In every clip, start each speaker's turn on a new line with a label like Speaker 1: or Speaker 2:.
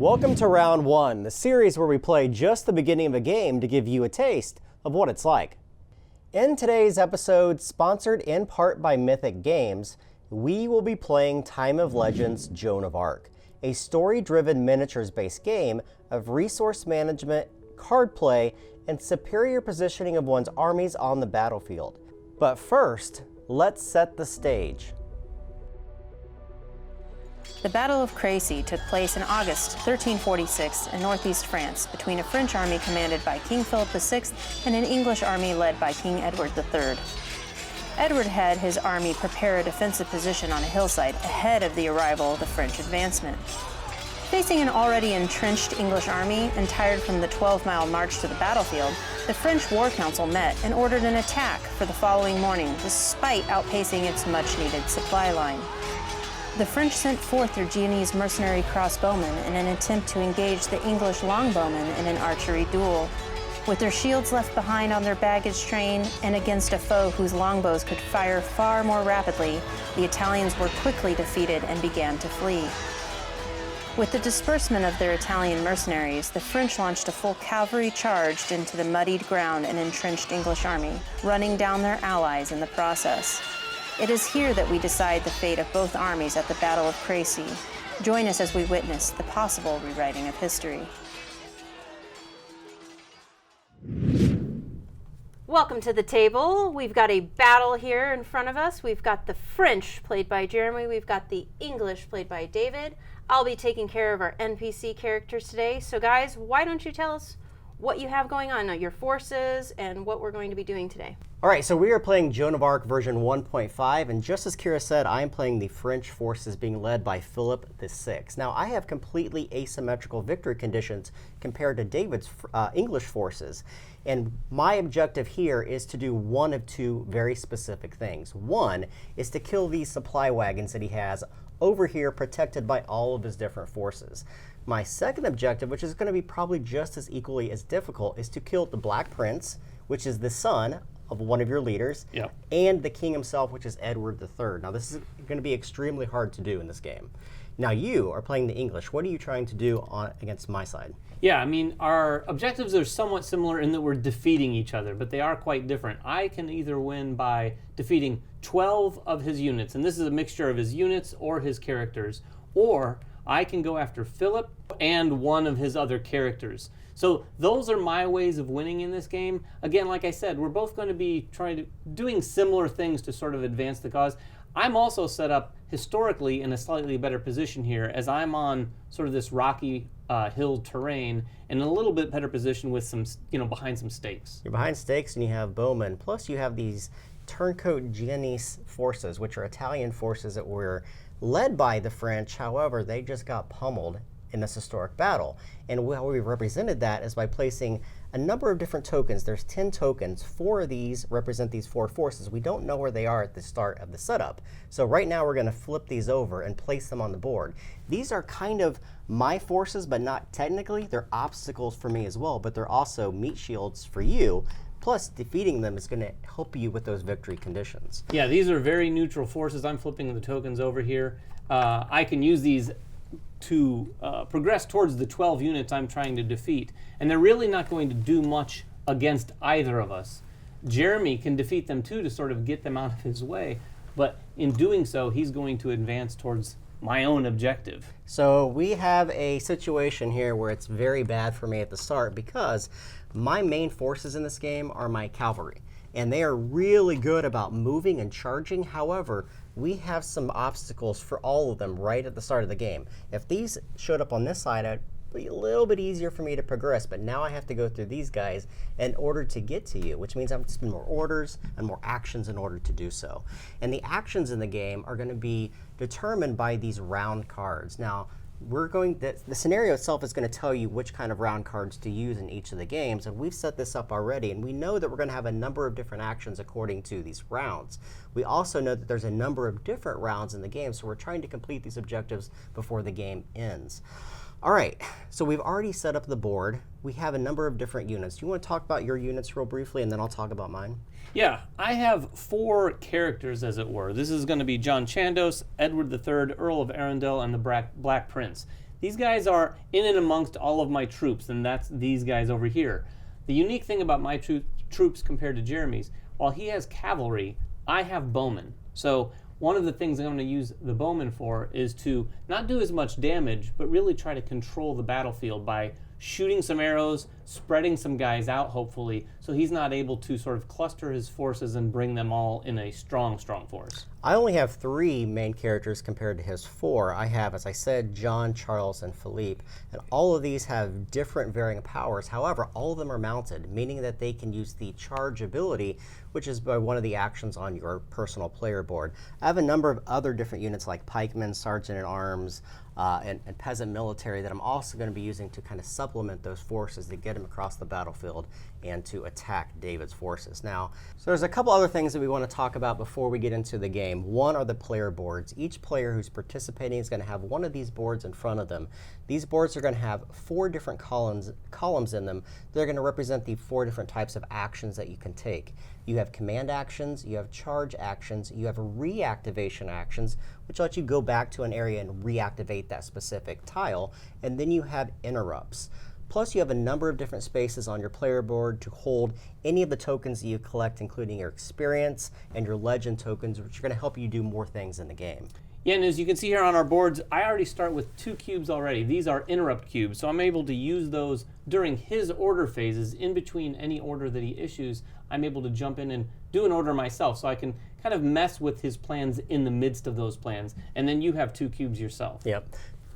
Speaker 1: Welcome to Round 1, the series where we play just the beginning of a game to give you a taste of what it's like. In today's episode, sponsored in part by Mythic Games, we will be playing Time of Legends Joan of Arc, a story-driven miniatures-based game of resource management, card play, and superior positioning of one's armies on the battlefield. But first, let's set the stage.
Speaker 2: The Battle of Crecy took place in August 1346 in northeast France between a French army commanded by King Philip VI and an English army led by King Edward III. Edward had his army prepare a defensive position on a hillside ahead of the arrival of the French advancement. Facing an already entrenched English army and tired from the 12-mile march to the battlefield, the French War Council met and ordered an attack for the following morning, despite outpacing its much-needed supply line. The French sent forth their Genoese mercenary crossbowmen in an attempt to engage the English longbowmen in an archery duel. With their shields left behind on their baggage train and against a foe whose longbows could fire far more rapidly, the Italians were quickly defeated and began to flee. With the disbursement of their Italian mercenaries, the French launched a full cavalry charge into the muddied ground and entrenched English army, running down their allies in the process. It is here that we decide the fate of both armies at the Battle of Crecy. Join us as we witness the possible rewriting of history.
Speaker 3: Welcome to the table. We've got a battle here in front of us. We've got the French, played by Jeremy. We've got the English, played by David. I'll be taking care of our NPC characters today. So guys, why don't you tell us what you have going on, your forces, and what we're going to be doing today.
Speaker 1: All right, so we are playing Joan of Arc version 1.5, and just as Kira said, I am playing the French forces being led by Philip VI. Now, I have completely asymmetrical victory conditions compared to David's English forces, and my objective here is to do one of two very specific things. One is to kill these supply wagons that he has over here protected by all of his different forces. My second objective, which is going to be probably just as equally as difficult, is to kill the Black Prince, which is the son of one of your leaders, and the king himself, which is Edward III. Now, this is going to be extremely hard to do in this game. Now, you are playing the English. What are you trying to do against my side?
Speaker 4: Yeah, I mean, our objectives are somewhat similar in that we're defeating each other, but they are quite different. I can either win by defeating 12 of his units, and this is a mixture of his units or his characters, or I can go after Philip and one of his other characters. So those are my ways of winning in this game. Again, like I said, we're both going to be doing similar things to sort of advance the cause. I'm also set up historically in a slightly better position here, as I'm on sort of this rocky hill terrain and in a little bit better position with some, behind some stakes.
Speaker 1: You're behind stakes and you have bowmen, plus you have these turncoat Genoese forces, which are Italian forces that were led by the French. However, they just got pummeled in this historic battle. And how we represented that is by placing a number of different tokens. There's 10 tokens. 4 of these represent these 4 forces. We don't know where they are at the start of the setup. So right now we're going to flip these over and place them on the board. These are kind of my forces, but not technically. They're obstacles for me as well, but they're also meat shields for you. Plus, defeating them is going to help you with those victory conditions.
Speaker 4: Yeah, these are very neutral forces. I'm flipping the tokens over here. I can use these to progress towards the 12 units I'm trying to defeat. And they're really not going to do much against either of us. Jeremy can defeat them too to sort of get them out of his way. But in doing so, he's going to advance towards my own objective.
Speaker 1: So we have a situation here where it's very bad for me at the start because my main forces in this game are my cavalry. And they are really good about moving and charging. However, we have some obstacles for all of them right at the start of the game. If these showed up on this side, it'd be a little bit easier for me to progress, but now I have to go through these guys in order to get to you, which means I have to spend more orders and more actions in order to do so. And the actions in the game are going to be determined by these round cards. Now, the scenario itself is going to tell you which kind of round cards to use in each of the games, and we've set this up already, and we know that we're going to have a number of different actions according to these rounds. We also know that there's a number of different rounds in the game, so we're trying to complete these objectives before the game ends. All right, so we've already set up the board. We have a number of different units. Do you want to talk about your units real briefly, and then I'll talk about mine?
Speaker 4: Yeah, I have 4 characters, as it were. This is going to be John Chandos, Edward III, Earl of Arundel, and the Black Prince. These guys are in and amongst all of my troops, and that's these guys over here. The unique thing about my troops compared to Jeremy's, while he has cavalry, I have bowmen. So one of the things I'm going to use the bowmen for is to not do as much damage, but really try to control the battlefield by shooting some arrows, spreading some guys out, hopefully, so he's not able to sort of cluster his forces and bring them all in a strong force.
Speaker 1: I only have 3 main characters compared to his 4. I have, as I said, John, Charles, and Philippe, and all of these have different varying powers. However, all of them are mounted, meaning that they can use the charge ability, which is by one of the actions on your personal player board. I have a number of other different units like pikemen, sergeant-at-arms, and peasant military that I'm also going to be using to kind of supplement those forces to get them across the battlefield and to attack David's forces. Now, so there's a couple other things that we want to talk about before we get into the game. One are the player boards. Each player who's participating is going to have one of these boards in front of them. These boards are going to have 4 different columns in them. They're going to represent the 4 different types of actions that you can take. You have command actions, you have charge actions, you have reactivation actions, which let you go back to an area and reactivate that specific tile, and then you have interrupts. Plus, you have a number of different spaces on your player board to hold any of the tokens that you collect, including your experience and your legend tokens, which are going to help you do more things in the game.
Speaker 4: Yeah, and as you can see here on our boards, I already start with 2 cubes already. These are interrupt cubes, so I'm able to use those during his order phases. In between any order that he issues, I'm able to jump in and do an order myself, so I can kind of mess with his plans in the midst of those plans. And then you have 2 cubes yourself.
Speaker 1: Yep.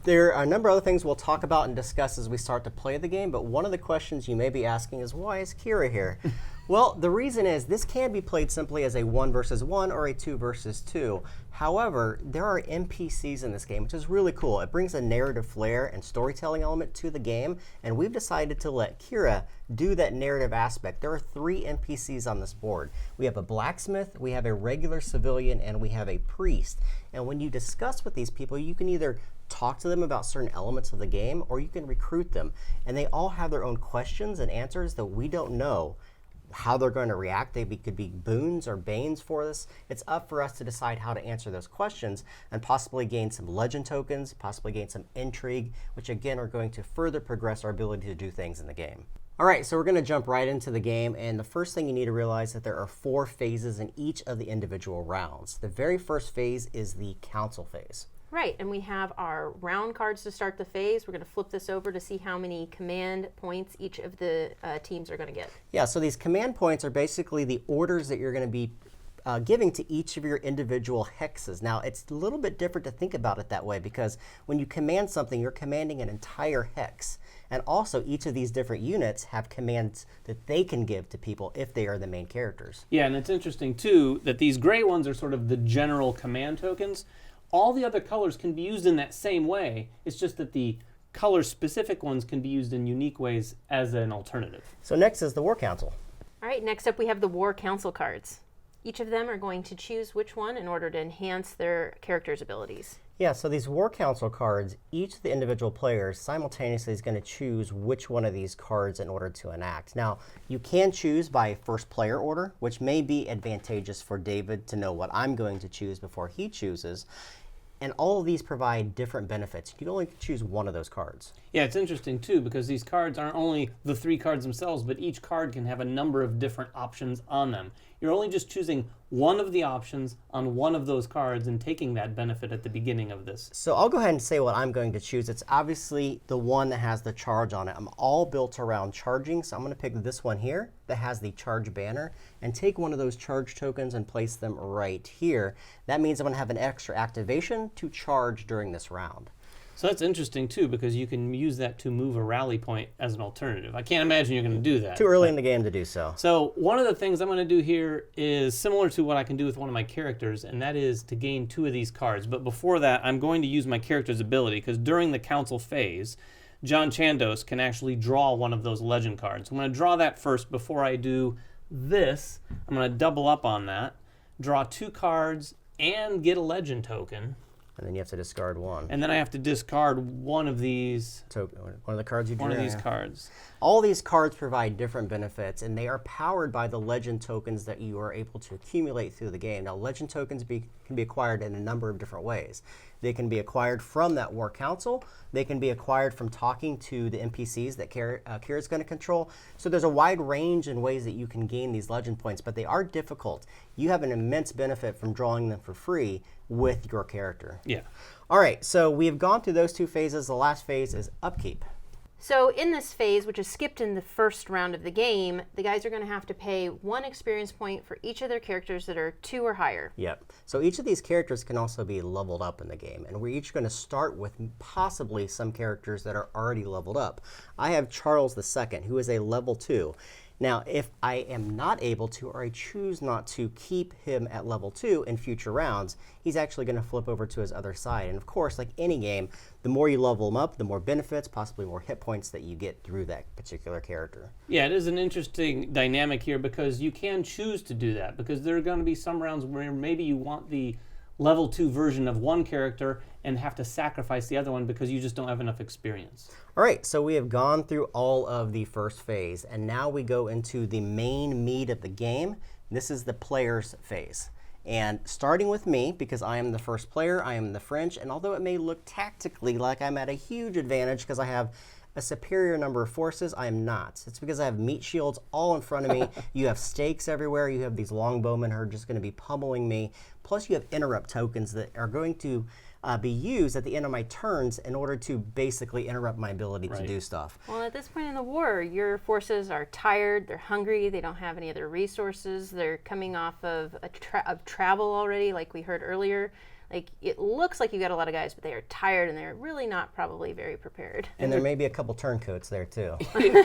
Speaker 1: There are a number of other things we'll talk about and discuss as we start to play the game, but one of the questions you may be asking is, why is Kira here? Well, the reason is this can be played simply as a 1 versus 1 or a 2 versus 2. However, there are NPCs in this game, which is really cool. It brings a narrative flair and storytelling element to the game, and we've decided to let Kira do that narrative aspect. There are 3 NPCs on this board. We have a blacksmith, we have a regular civilian, and we have a priest. And when you discuss with these people, you can either talk to them about certain elements of the game, or you can recruit them. And they all have their own questions and answers that we don't know how they're going to react. They could be boons or banes for us. It's up for us to decide how to answer those questions and possibly gain some legend tokens, possibly gain some intrigue, which again are going to further progress our ability to do things in the game. All right, so we're going to jump right into the game, and the first thing you need to realize is that there are 4 phases in each of the individual rounds. The very first phase is the council phase.
Speaker 3: Right, and we have our round cards to start the phase. We're going to flip this over to see how many command points each of the teams are going to get.
Speaker 1: Yeah, so these command points are basically the orders that you're going to be giving to each of your individual hexes. Now, it's a little bit different to think about it that way, because when you command something, you're commanding an entire hex. And also, each of these different units have commands that they can give to people if they are the main characters.
Speaker 4: Yeah, and it's interesting, too, that these gray ones are sort of the general command tokens. All the other colors can be used in that same way. It's just that the color-specific ones can be used in unique ways as an alternative.
Speaker 1: So next is the War Council.
Speaker 3: All right, next up we have the War Council cards. Each of them are going to choose which one in order to enhance their character's abilities.
Speaker 1: Yeah, so these War Council cards, each of the individual players simultaneously is going to choose which one of these cards in order to enact. Now, you can choose by first player order, which may be advantageous for David to know what I'm going to choose before he chooses. And all of these provide different benefits. You can only choose one of those cards.
Speaker 4: Yeah, it's interesting, too, because these cards aren't only the 3 cards themselves, but each card can have a number of different options on them. You're only just choosing one of the options on one of those cards and taking that benefit at the beginning of this.
Speaker 1: So I'll go ahead and say what I'm going to choose. It's obviously the one that has the charge on it. I'm all built around charging, so I'm going to pick this one here that has the charge banner and take one of those charge tokens and place them right here. That means I'm going to have an extra activation to charge during this round.
Speaker 4: So that's interesting, too, because you can use that to move a rally point as an alternative. I can't imagine you're going to do that.
Speaker 1: Too early in the game to do so.
Speaker 4: So one of the things I'm going to do here is similar to what I can do with one of my characters, and that is to gain 2 of these cards. But before that, I'm going to use my character's ability, because during the council phase, John Chandos can actually draw one of those legend cards. I'm going to draw that first before I do this. I'm going to double up on that, draw 2 cards, and get a legend token.
Speaker 1: And then you have to discard one.
Speaker 4: And then I have to discard one of these.
Speaker 1: One of the cards you drew.
Speaker 4: One of these cards.
Speaker 1: All these cards provide different benefits, and they are powered by the legend tokens that you are able to accumulate through the game. Now, legend tokens can be acquired in a number of different ways. They can be acquired from that War Council. They can be acquired from talking to the NPCs that Kira's going to control. So there's a wide range in ways that you can gain these legend points, but they are difficult. You have an immense benefit from drawing them for free with your character.
Speaker 4: Yeah.
Speaker 1: All right, so we have gone through those two phases. The last phase is upkeep.
Speaker 3: So in this phase, which is skipped in the first round of the game, the guys are going to have to pay 1 experience point for each of their characters that are 2 or higher.
Speaker 1: Yep. So each of these characters can also be leveled up in the game, and we're each going to start with possibly some characters that are already leveled up. I have Charles II, who is a level 2. Now, if I am not able to, or I choose not to keep him at level 2 in future rounds, he's actually going to flip over to his other side. And of course, like any game, the more you level him up, the more benefits, possibly more hit points that you get through that particular character.
Speaker 4: Yeah, it is an interesting dynamic here because you can choose to do that, because there are going to be some rounds where maybe you want the level 2 version of one character and have to sacrifice the other one because you just don't have enough experience.
Speaker 1: All right, so we have gone through all of the first phase, and now we go into the main meat of the game. This is the player's phase. And starting with me, because I am the first player, I am the French, and although it may look tactically like I'm at a huge advantage because I have a superior number of forces, I am not. It's because I have meat shields all in front of me. You have stakes everywhere. You have these longbowmen who are just going to be pummeling me. Plus you have interrupt tokens that are going to be used at the end of my turns in order to basically interrupt my ability to do stuff.
Speaker 3: Well, at this point in the war, your forces are tired, they're hungry, they don't have any other resources, they're coming off of travel already, like we heard earlier. Like, it looks like you got a lot of guys, but they are tired and they're really not probably very prepared.
Speaker 1: And there may be a couple turncoats there too.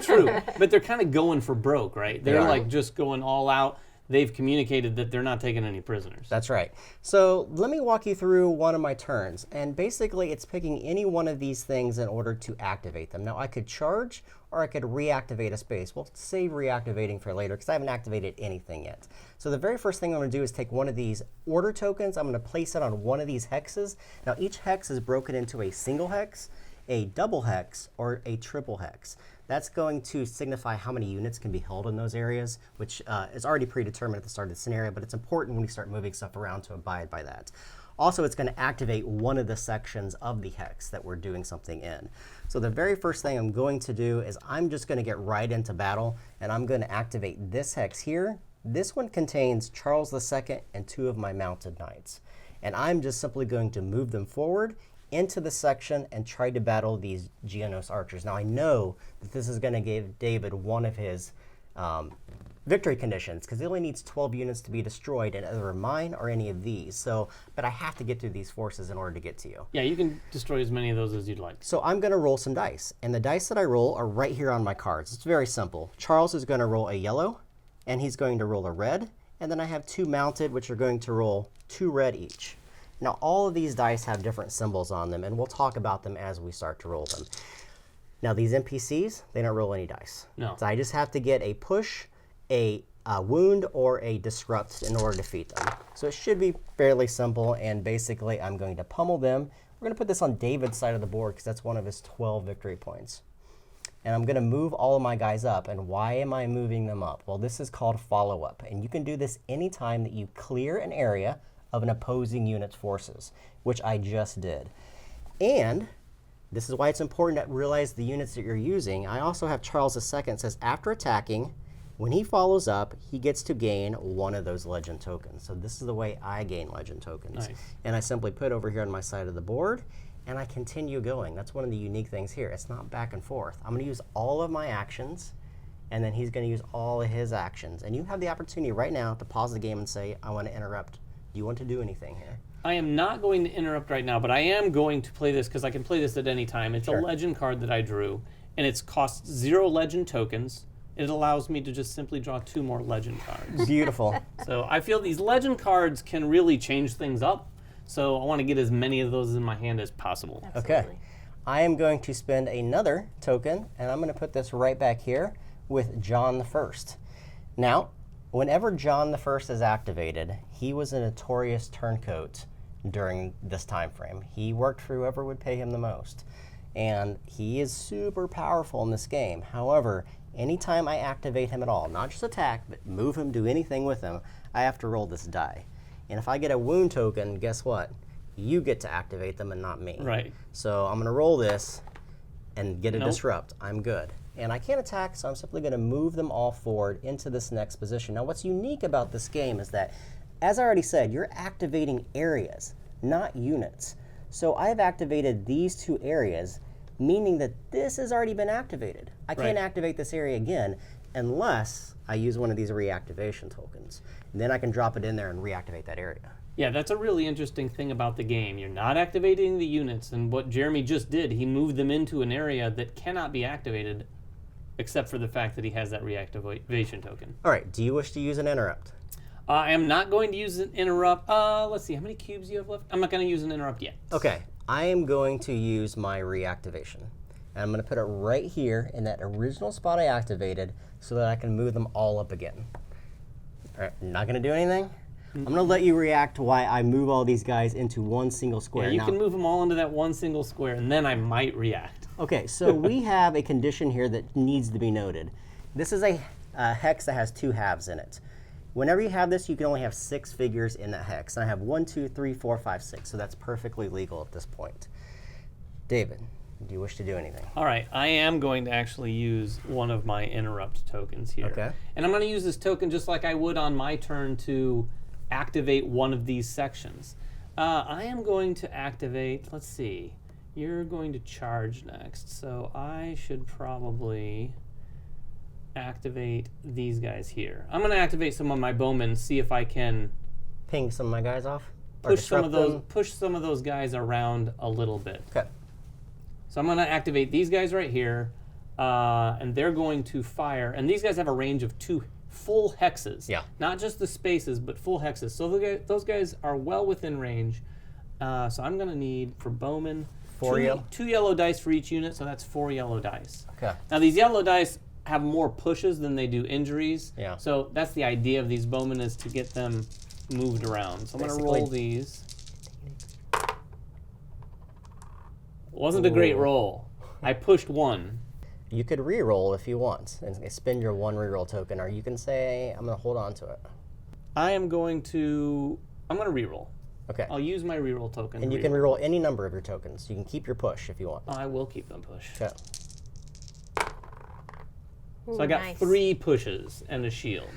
Speaker 4: True, but they're kind of going for broke, right? They're like just going all out. They've communicated that they're not taking any prisoners.
Speaker 1: That's right. So let me walk you through one of my turns. And basically, it's picking any one of these things in order to activate them. Now, I could charge or I could reactivate a space. We'll save reactivating for later because I haven't activated anything yet. So the very first thing I'm going to do is take one of these order tokens. I'm going to place it on one of these hexes. Now, each hex is broken into a single hex, a double hex, or a triple hex. That's going to signify how many units can be held in those areas, which is already predetermined at the start of the scenario, but it's important when we start moving stuff around to abide by that. Also, it's going to activate one of the sections of the hex that we're doing something in. So the very first thing I'm going to do is I'm just going to get right into battle, and I'm going to activate this hex here. This one contains Charles II and 2 of my mounted knights. And I'm just simply going to move them forward into the section and try to battle these Geonos archers. Now I know that this is going to give David one of his victory conditions because he only needs 12 units to be destroyed in either mine or any of these. So, but I have to get through these forces in order to get to you.
Speaker 4: Yeah, you can destroy as many of those as you'd like.
Speaker 1: So I'm going to roll some dice, and the dice that I roll are right here on my cards. It's very simple. Charles is going to roll a yellow, and he's going to roll a red, and then I have 2 mounted, which are going to roll 2 red each. Now, all of these dice have different symbols on them, and we'll talk about them as we start to roll them. Now, these NPCs, they don't roll any dice.
Speaker 4: No.
Speaker 1: So I just have to get a push, a wound, or a disrupt in order to defeat them. So it should be fairly simple, and basically I'm going to pummel them. We're going to put this on David's side of the board because that's one of his 12 victory points. And I'm going to move all of my guys up. And why am I moving them up? Well, this is called follow-up, and you can do this anytime that you clear an area of an opposing unit's forces, which I just did. And this is why it's important to realize the units that you're using. I also have Charles II says after attacking, when he follows up, he gets to gain one of those legend tokens. So this is the way I gain legend tokens.
Speaker 4: Nice.
Speaker 1: And I simply put over here on my side of the board, and I continue going. That's one of the unique things here. It's not back and forth. I'm going to use all of my actions, and then he's going to use all of his actions. And you have the opportunity right now to pause the game and say, I want to interrupt. Do you want to do anything here?
Speaker 4: I am not going to interrupt right now, but I am going to play this because I can play this at any time. It's a legend card that I drew, and it costs 0 legend tokens. It allows me to just simply draw 2 more legend cards.
Speaker 1: Beautiful.
Speaker 4: So I feel these legend cards can really change things up, so I want to get as many of those in my hand as possible.
Speaker 3: Absolutely.
Speaker 1: Okay. I am going to spend another token, and I'm going to put this right back here with John I. Now, whenever John I is activated, he was a notorious turncoat during this time frame. He worked for whoever would pay him the most. And he is super powerful in this game. However, anytime I activate him at all, not just attack, but move him, do anything with him, I have to roll this die. And if I get a wound token, guess what? You get to activate them and not me.
Speaker 4: Right.
Speaker 1: So I'm going to roll this and get a
Speaker 4: Nope.
Speaker 1: disrupt. I'm good. And I can't attack, so I'm simply going to move them all forward into this next position. Now, what's unique about this game is that, as I already said, you're activating areas, not units. So I've activated these 2 areas, meaning that this has already been activated. I can't activate this area again unless I use one of these reactivation tokens. And then I can drop it in there and reactivate that area.
Speaker 4: Yeah, that's a really interesting thing about the game. You're not activating the units, and what Jeremy just did, he moved them into an area that cannot be activated except for the fact that he has that reactivation token.
Speaker 1: All right, do you wish to use an interrupt?
Speaker 4: I am not going to use an interrupt. Let's see, how many cubes do you have left? I'm not going to use an interrupt yet.
Speaker 1: Okay, I am going to use my reactivation. And I'm going to put it right here in that original spot I activated so that I can move them all up again. All right, not going to do anything? I'm going to let you react to why I move all these guys into one single square.
Speaker 4: Yeah, you
Speaker 1: Now,
Speaker 4: can move them all into that one single square, and then I might react.
Speaker 1: okay, so we have a condition here that needs to be noted. This is a hex that has 2 halves in it. Whenever you have this, you can only have 6 figures in that hex. And I have 1, 2, 3, 4, 5, 6. So that's perfectly legal at this point. David, do you wish to do anything?
Speaker 4: All right, I am going to actually use one of my interrupt tokens here.
Speaker 1: Okay.
Speaker 4: And I'm going to use this token just like I would on my turn to activate one of these sections. I am going to activate, let's see, you're going to charge next. So I should probably activate these guys here. I'm going to activate some of my bowmen, see if I can
Speaker 1: Ping some of my guys off? Or
Speaker 4: push some
Speaker 1: disrupt
Speaker 4: of those guys around a little bit.
Speaker 1: them? Okay.
Speaker 4: So I'm going to activate these guys right here, and they're going to fire. And these guys have a range of 2 full hexes.
Speaker 1: Yeah.
Speaker 4: Not just the spaces, but full hexes. So those guys are well within range. So I'm going to need, for bowmen, 2 yellow dice for each unit, so that's 4 yellow dice.
Speaker 1: Okay.
Speaker 4: Now these yellow dice have more pushes than they do injuries.
Speaker 1: Yeah.
Speaker 4: So that's the idea of these bowmen, is to get them moved around. So I'm going to
Speaker 1: Basically-
Speaker 4: roll these. Wasn't a great roll. I pushed 1.
Speaker 1: You could re-roll if you want and spend your 1 re-roll token, or you can say, I'm going to hold on to it.
Speaker 4: I'm going to reroll.
Speaker 1: Okay.
Speaker 4: I'll use my reroll token.
Speaker 1: And you can re-roll any number of your tokens. You can keep your push if you want.
Speaker 4: I will keep them push.
Speaker 1: Okay.
Speaker 4: So I got
Speaker 3: nice.
Speaker 4: 3 pushes and a shield.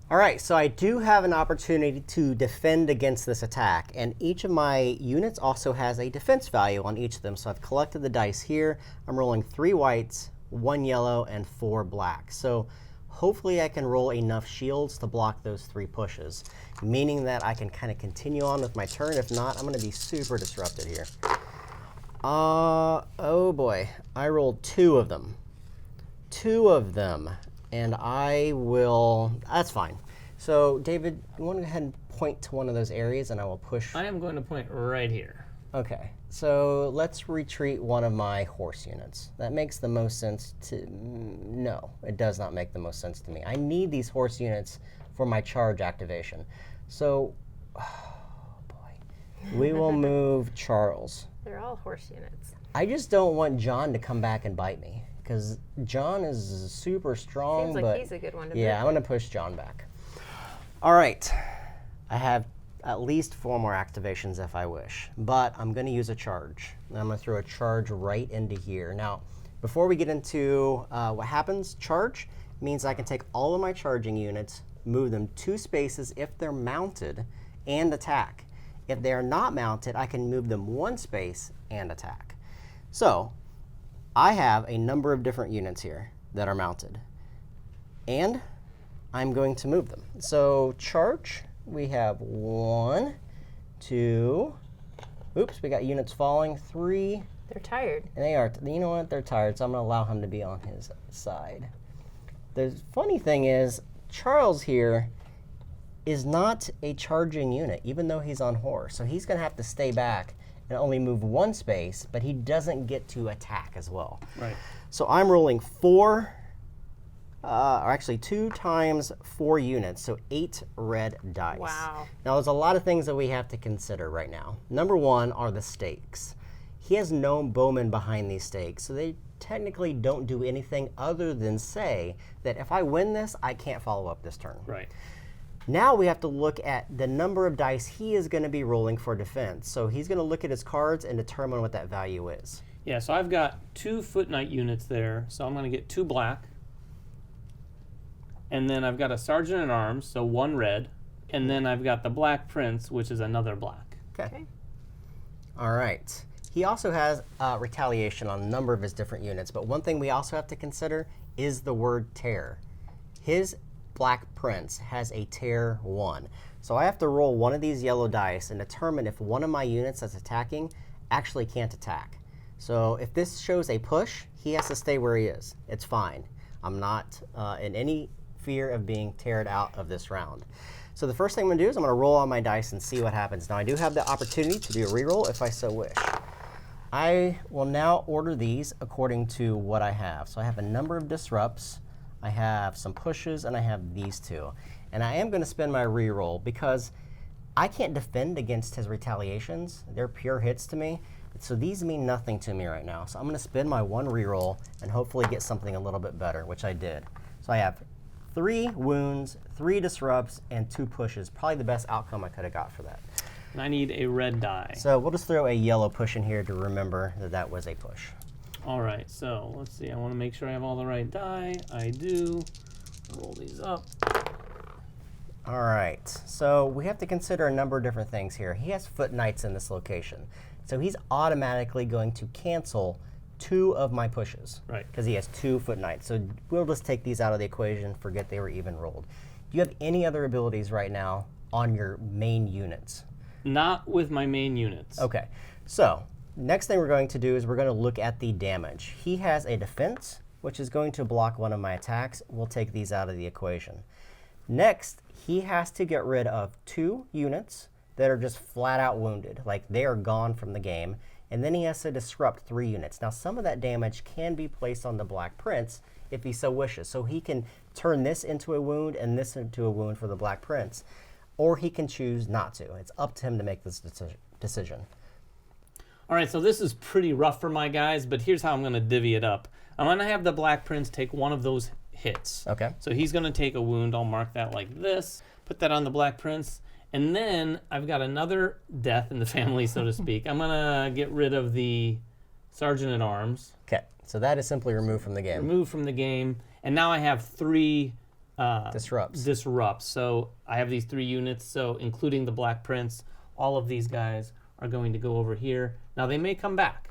Speaker 1: All right, so I do have an opportunity to defend against this attack, and each of my units also has a defense value on each of them. So I've collected the dice here. I'm rolling 3 whites, 1 yellow, and 4 black. So hopefully I can roll enough shields to block those 3 pushes, meaning that I can kind of continue on with my turn. If not, I'm going to be super disrupted here. Oh boy, I rolled 2 of them. 2 of them. And I will, that's fine. So David, you want to go ahead and point to one of those areas and I will push.
Speaker 4: I am going to point right here.
Speaker 1: Okay, so let's retreat one of my horse units. That makes the most sense to, no, it does not make the most sense to me. I need these horse units for my charge activation. So, oh boy, we will move Charles.
Speaker 3: They're all horse units.
Speaker 1: I just don't want John to come back and bite me, because John is super strong.
Speaker 3: Seems like
Speaker 1: but
Speaker 3: he's a good one to
Speaker 1: yeah, I'm
Speaker 3: move.
Speaker 1: going to push John back. All right, I have at least 4 more activations if I wish, but I'm going to use a charge. And I'm going to throw a charge right into here. Now, before we get into what happens, charge means I can take all of my charging units, move them 2 spaces if they're mounted, and attack. If they are not mounted, I can move them 1 space and attack. So, I have a number of different units here that are mounted, and I'm going to move them. So charge, we have 1, 2, oops, we got units falling, 3,
Speaker 3: They're tired.
Speaker 1: and they are, you know what, they're tired, so I'm going to allow him to be on his side. The funny thing is, Charles here is not a charging unit, even though he's on horse. So he's going to have to stay back and only move 1 space, but he doesn't get to attack as well.
Speaker 4: Right.
Speaker 1: So I'm rolling 4, or actually 2 times 4 units, so 8 red dice.
Speaker 3: Wow.
Speaker 1: Now there's a lot of things that we have to consider right now. Number 1 are the stakes. he has no bowmen behind these stakes, so they technically don't do anything other than say that if I win this, I can't follow up this turn.
Speaker 4: Right.
Speaker 1: Now we have to look at the number of dice he is going to be rolling for defense. So he's going to look at his cards and determine what that value is.
Speaker 4: Yeah, so I've got 2 Foot Knight units there, so I'm going to get 2 black. And then I've got a Sergeant at Arms, so 1 red. And then I've got the Black Prince, which is another black.
Speaker 1: Okay. All right. He also has retaliation on a number of his different units, but one thing we also have to consider is the word tear. His Black Prince has a tear 1. So I have to roll one of these yellow dice and determine if one of my units that's attacking actually can't attack. So if this shows a push, he has to stay where he is. It's fine. I'm not in any fear of being teared out of this round. So the first thing I'm going to do is I'm going to roll on my dice and see what happens. Now I do have the opportunity to do a reroll if I so wish. I will now order these according to what I have. So I have a number of disrupts, I have some pushes, and I have these 2. And I am going to spend my reroll because I can't defend against his retaliations. They're pure hits to me. So these mean nothing to me right now. So I'm going to spend my 1 reroll and hopefully get something a little bit better, which I did. So I have 3 wounds, 3 disrupts, and 2 pushes. Probably the best outcome I could have got for that.
Speaker 4: And I need a red die.
Speaker 1: So we'll just throw a yellow push in here to remember that that was a push.
Speaker 4: All right, so let's see. I want to make sure I have all the right die. I do. Roll these up.
Speaker 1: All right, so we have to consider a number of different things here. He has Foot Knights in this location. So he's automatically going to cancel 2 of my pushes.
Speaker 4: Right.
Speaker 1: Because he has 2 Foot Knights. So we'll just take these out of the equation, forget they were even rolled. Do you have any other abilities right now on your main units?
Speaker 4: Not with my main units.
Speaker 1: Okay, so next thing we're going to do is we're going to look at the damage. He has a defense, which is going to block one of my attacks. We'll take these out of the equation. Next, he has to get rid of 2 units that are just flat out wounded, like they are gone from the game. And then he has to disrupt 3 units. Now, some of that damage can be placed on the Black Prince if he so wishes. So he can turn this into a wound and this into a wound for the Black Prince. Or he can choose not to. It's up to him to make this decision.
Speaker 4: All right, so this is pretty rough for my guys, but here's how I'm going to divvy it up. I'm going to have the Black Prince take one of those hits.
Speaker 1: Okay.
Speaker 4: So he's going to take a wound. I'll mark that like this. Put that on the Black Prince. And then I've got another death in the family, so to speak. I'm going to get rid of the Sergeant at Arms.
Speaker 1: Okay, so that is simply removed from the game.
Speaker 4: Removed from the game. And now I have 3
Speaker 1: Disrupts.
Speaker 4: So I have these 3 units, so including the Black Prince, all of these guys are going to go over here. Now they may come back.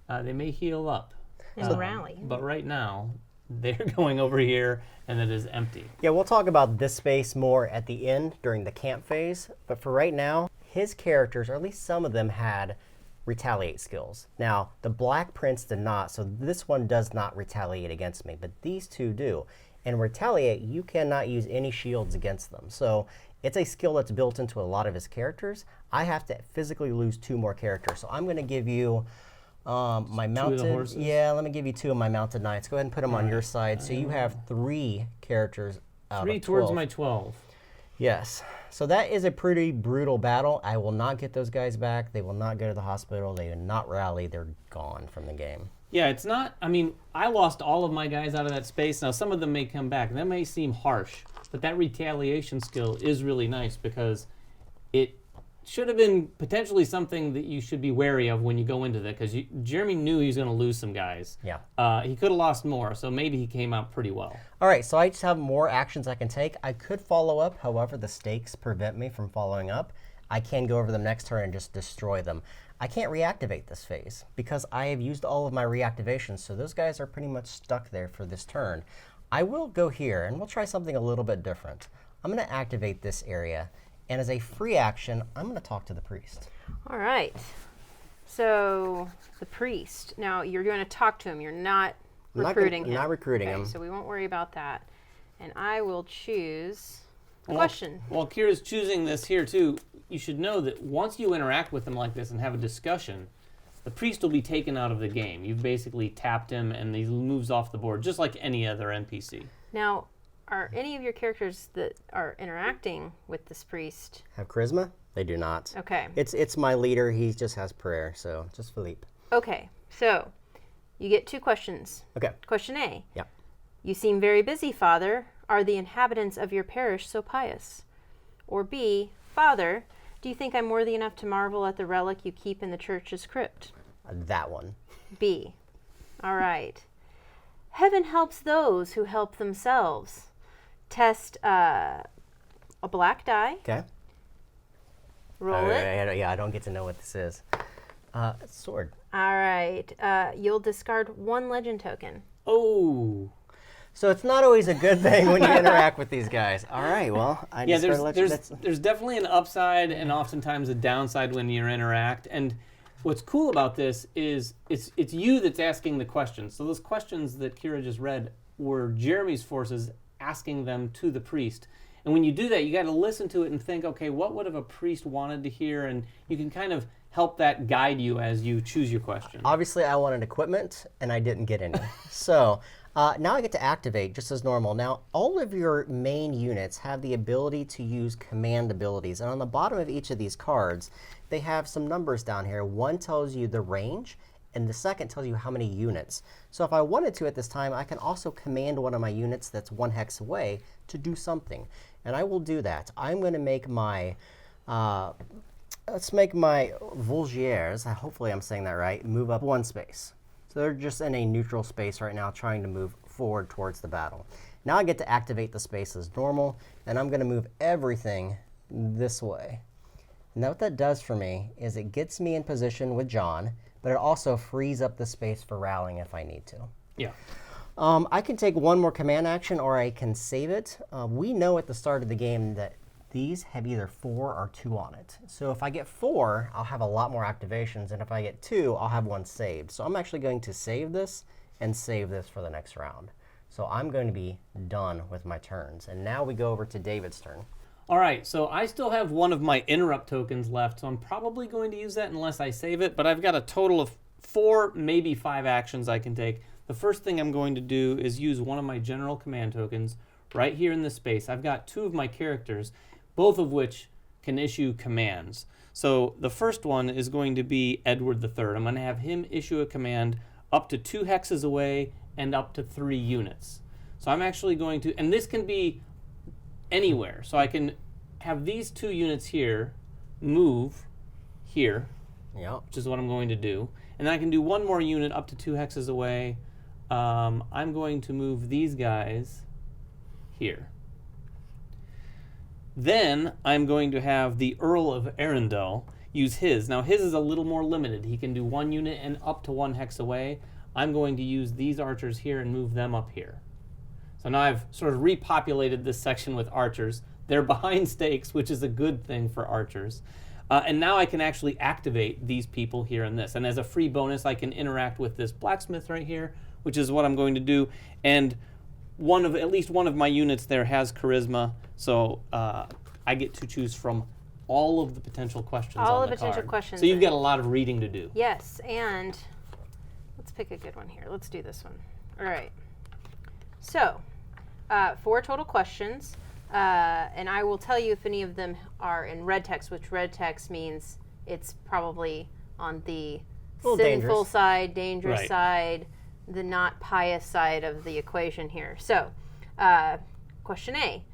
Speaker 4: They may heal up.
Speaker 3: And rally.
Speaker 4: But right now, they're going over here, and it is empty.
Speaker 1: Yeah, we'll talk about this space more at the end during the camp phase. But for right now, his characters, or at least some of them, had retaliate skills. Now, the Black Prince did not, so this one does not retaliate against me, but these 2 do. And retaliate, you cannot use any shields against them. So it's a skill that's built into a lot of his characters. I have to physically lose 2 more characters. So I'm going to give you my mounted.
Speaker 4: 2 of the horses?
Speaker 1: Yeah, let me give you 2 of my mounted knights. Go ahead and put them on your side. So you have 3 characters out
Speaker 4: 3
Speaker 1: of 12.
Speaker 4: towards my 12.
Speaker 1: Yes. So that is a pretty brutal battle. I will not get those guys back. They will not go to the hospital. They will not rally. They're gone from the game.
Speaker 4: Yeah, it's not, I mean, I lost all of my guys out of that space. Now, some of them may come back. That may seem harsh, but that retaliation skill is really nice because it should have been potentially something that you should be wary of when you go into that, because Jeremy knew he was going to lose some guys.
Speaker 1: Yeah.
Speaker 4: He could have lost more, so maybe he came out pretty well.
Speaker 1: All right, so I just have more actions I can take. I could follow up. However, the stakes prevent me from following up. I can go over them next turn and just destroy them. I can't reactivate this phase because I have used all of my reactivations, so those guys are pretty much stuck there for this turn. I will go here, and we'll try something a little bit different. I'm going to activate this area, and as a free action, I'm going to talk to the priest.
Speaker 3: All right. So the priest. Now you're going to talk to him. You're not recruiting him.
Speaker 1: Not recruiting him.
Speaker 3: So we won't worry about that. And I will choose a question.
Speaker 4: While Kira's choosing this here too, you should know that once you interact with him like this and have a discussion, the priest will be taken out of the game. You've basically tapped him and he moves off the board, just like any other NPC.
Speaker 3: Now, are any of your characters that are interacting with this priest?
Speaker 1: Have charisma? They do not.
Speaker 3: Okay.
Speaker 1: It's my leader. He just has prayer, so just Philippe.
Speaker 3: Okay, so you get 2 questions.
Speaker 1: Okay.
Speaker 3: Question A.
Speaker 1: Yep.
Speaker 3: You seem very busy, Father. Are the inhabitants of your parish so pious? Or B. Father, do you think I'm worthy enough to marvel at the relic you keep in the church's crypt?
Speaker 1: That one.
Speaker 3: B. All right. Heaven helps those who help themselves. Test a black die.
Speaker 1: Okay.
Speaker 3: Roll it.
Speaker 1: Yeah, I don't get to know what this is. Sword.
Speaker 3: All right. You'll discard 1 legend token.
Speaker 4: Oh.
Speaker 1: So it's not always a good thing when you interact with these guys. All right, well, I
Speaker 4: Yeah,
Speaker 1: just
Speaker 4: there's definitely an upside and oftentimes a downside when you interact. And what's cool about this is it's you that's asking the questions. So those questions that Kira just read were Jeremy's forces asking them to the priest. And when you do that, you got to listen to it and think, okay, what would have a priest wanted to hear? And you can kind of help that guide you as you choose your question.
Speaker 1: Obviously, I wanted equipment, and I didn't get any. So now I get to activate just as normal. Now, all of your main units have the ability to use command abilities. And on the bottom of each of these cards, they have some numbers down here. One tells you the range, and the second tells you how many units. So if I wanted to at this time, I can also command one of my units that's 1 hex away to do something. And I will do that. I'm going to make my, let's make my Volgiers, hopefully I'm saying that right, move up 1 space. So they're just in a neutral space right now trying to move forward towards the battle. Now I get to activate the space as normal, and I'm going to move everything this way. Now what that does for me is it gets me in position with John, but it also frees up the space for rallying if I need to.
Speaker 4: Yeah.
Speaker 1: I can take 1 more command action or I can save it. We know at the start of the game that these have either 4 or 2 on it. So if I get 4, I'll have a lot more activations, and if I get 2, I'll have 1 saved. So I'm actually going to save this and save this for the next round. So I'm going to be done with my turns. And now we go over to David's turn.
Speaker 4: All right, so I still have 1 of my interrupt tokens left, so I'm probably going to use that unless I save it, but I've got a total of 4, maybe 5 actions I can take. The first thing I'm going to do is use 1 of my general command tokens right here in this space. I've got 2 of my characters, both of which can issue commands. So the first one is going to be Edward III. I'm going to have him issue a command up to 2 hexes away and up to 3 units. So I'm actually going to, and this can be anywhere. So I can have these 2 units here move here,
Speaker 1: Yep.
Speaker 4: which is what I'm going to do. And then I can do 1 more unit up to 2 hexes away. I'm going to move these guys here. Then I'm going to have the Earl of Arundel use his. Now his is a little more limited. He can do 1 unit and up to 1 hex away. I'm going to use these archers here and move them up here. So now I've sort of repopulated this section with archers. They're behind stakes, which is a good thing for archers. And now I can actually activate these people here in this. And as a free bonus, I can interact with this blacksmith right here, which is what I'm going to do. And at least one of my units there has charisma, so I get to choose from all of the potential questions on the card.
Speaker 3: All the potential questions.
Speaker 4: So you've got a lot of reading to do.
Speaker 3: Yes, and let's pick a good one here. Let's do this one. All right. So, 4 total questions, and I will tell you if any of them are in red text, which red text means it's probably on the sinful
Speaker 1: dangerous.
Speaker 3: side, dangerous
Speaker 4: Right.
Speaker 3: side, the not pious side of the equation here. So, question A.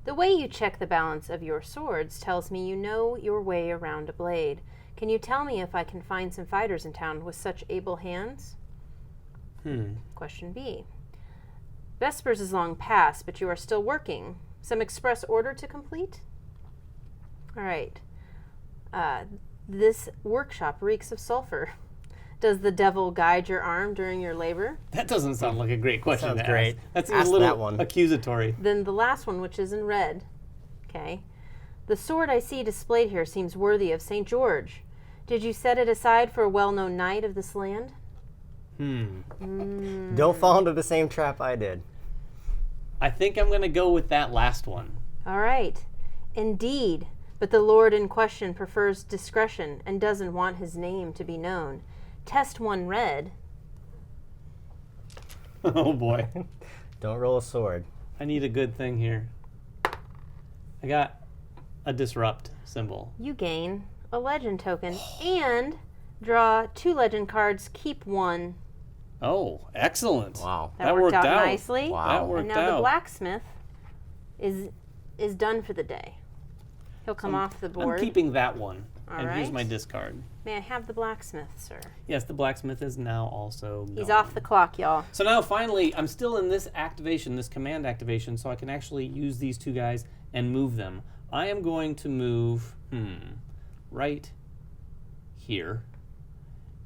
Speaker 3: The way you check the balance of your swords tells me you know your way around a blade. Can you tell me if I can find some fighters in town with such able hands? Question B. Vespers is long past, but you are still working. Some express order to complete? All right. This workshop reeks of sulfur. Does the devil guide your arm during your labor?
Speaker 4: That doesn't sound like a great question
Speaker 1: Sounds
Speaker 4: to
Speaker 1: great.
Speaker 4: ask. That's
Speaker 1: Ask
Speaker 4: a little
Speaker 1: that one.
Speaker 4: accusatory.
Speaker 3: Then the last one, which is in red. Okay. The sword I see displayed here seems worthy of St. George. Did you set it aside for a well-known knight of this land?
Speaker 1: Don't fall into the same trap I did.
Speaker 4: I think I'm going to go with that last one.
Speaker 3: All right. Indeed. But the lord in question prefers discretion and doesn't want his name to be known. Test 1 red.
Speaker 4: Oh boy.
Speaker 1: Don't roll a sword.
Speaker 4: I need a good thing here. I got a disrupt symbol.
Speaker 3: You gain a legend token and Draw 2 legend cards, keep 1.
Speaker 4: Oh, excellent.
Speaker 1: Wow.
Speaker 3: That worked out nicely.
Speaker 1: Wow.
Speaker 4: That
Speaker 3: And
Speaker 4: worked
Speaker 3: now the
Speaker 4: out.
Speaker 3: blacksmith is done for the day. He'll come off the board.
Speaker 4: I'm keeping that one.
Speaker 3: All
Speaker 4: and here's
Speaker 3: right.
Speaker 4: my discard.
Speaker 3: May I have the blacksmith, sir?
Speaker 4: Yes, the blacksmith is now also
Speaker 3: He's
Speaker 4: gone.
Speaker 3: off the clock, y'all.
Speaker 4: So now finally, I'm still in this activation, this command activation, so I can actually use these 2 guys and move them. I am going to move, right here.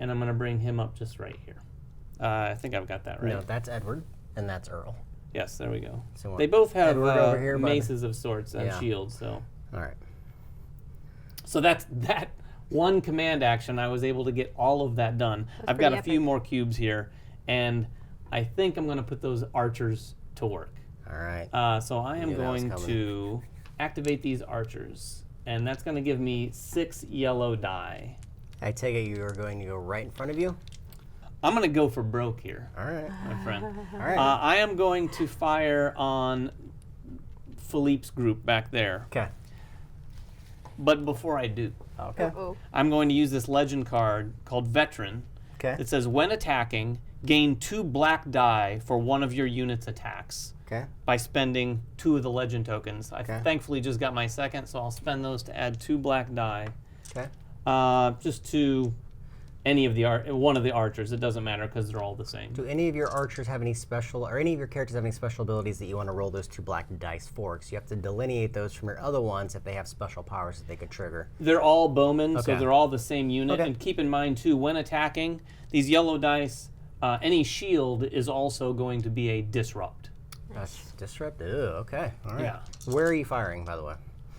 Speaker 4: And I'm going to bring him up just right here. I think I've got that right.
Speaker 1: No, that's Edward, and that's Earl.
Speaker 4: Yes, there we go.
Speaker 1: So
Speaker 4: They both have
Speaker 1: Edward over here, bud.
Speaker 4: maces of sorts and
Speaker 1: Yeah.
Speaker 4: shields, so.
Speaker 1: All right.
Speaker 4: So that's that one command action. I was able to get all of that done. I've got
Speaker 3: pretty
Speaker 4: a few
Speaker 3: epic.
Speaker 4: more cubes here, and I think I'm going to put those archers to work.
Speaker 1: All right.
Speaker 4: So I am
Speaker 1: Knew that was
Speaker 4: going
Speaker 1: coming.
Speaker 4: to activate these archers, and that's going to give me 6 yellow die.
Speaker 1: I take it you are going to go right in front of you.
Speaker 4: I'm going to go for broke here,
Speaker 1: All right.
Speaker 4: my friend.
Speaker 1: All right.
Speaker 4: I am going to fire on Philippe's group back there.
Speaker 1: Okay.
Speaker 4: But before I do,
Speaker 1: Okay.
Speaker 3: Uh-oh.
Speaker 4: I'm going to use this legend card called Veteran.
Speaker 1: Okay.
Speaker 4: It says, when attacking, gain 2 black die for one of your unit's attacks
Speaker 1: Okay.
Speaker 4: by spending 2 of the legend tokens. I
Speaker 1: Okay.
Speaker 4: thankfully just got my second, so I'll spend those to add 2 black die.
Speaker 1: Okay.
Speaker 4: Just to any of the one of the archers. It doesn't matter because they're all the same.
Speaker 1: Do any of your archers have any special, or any of your characters have any special abilities that you want to roll those 2 black dice for? Because you have to delineate those from your other ones if they have special powers that they could trigger.
Speaker 4: They're all bowmen, so
Speaker 1: Okay.
Speaker 4: they're all the same unit.
Speaker 1: Okay.
Speaker 4: And keep in mind, too, when attacking, these yellow dice, any shield is also going to be a disrupt.
Speaker 1: That's disrupt. Ew, okay. All right.
Speaker 4: Yeah.
Speaker 1: Where are you firing, by the way?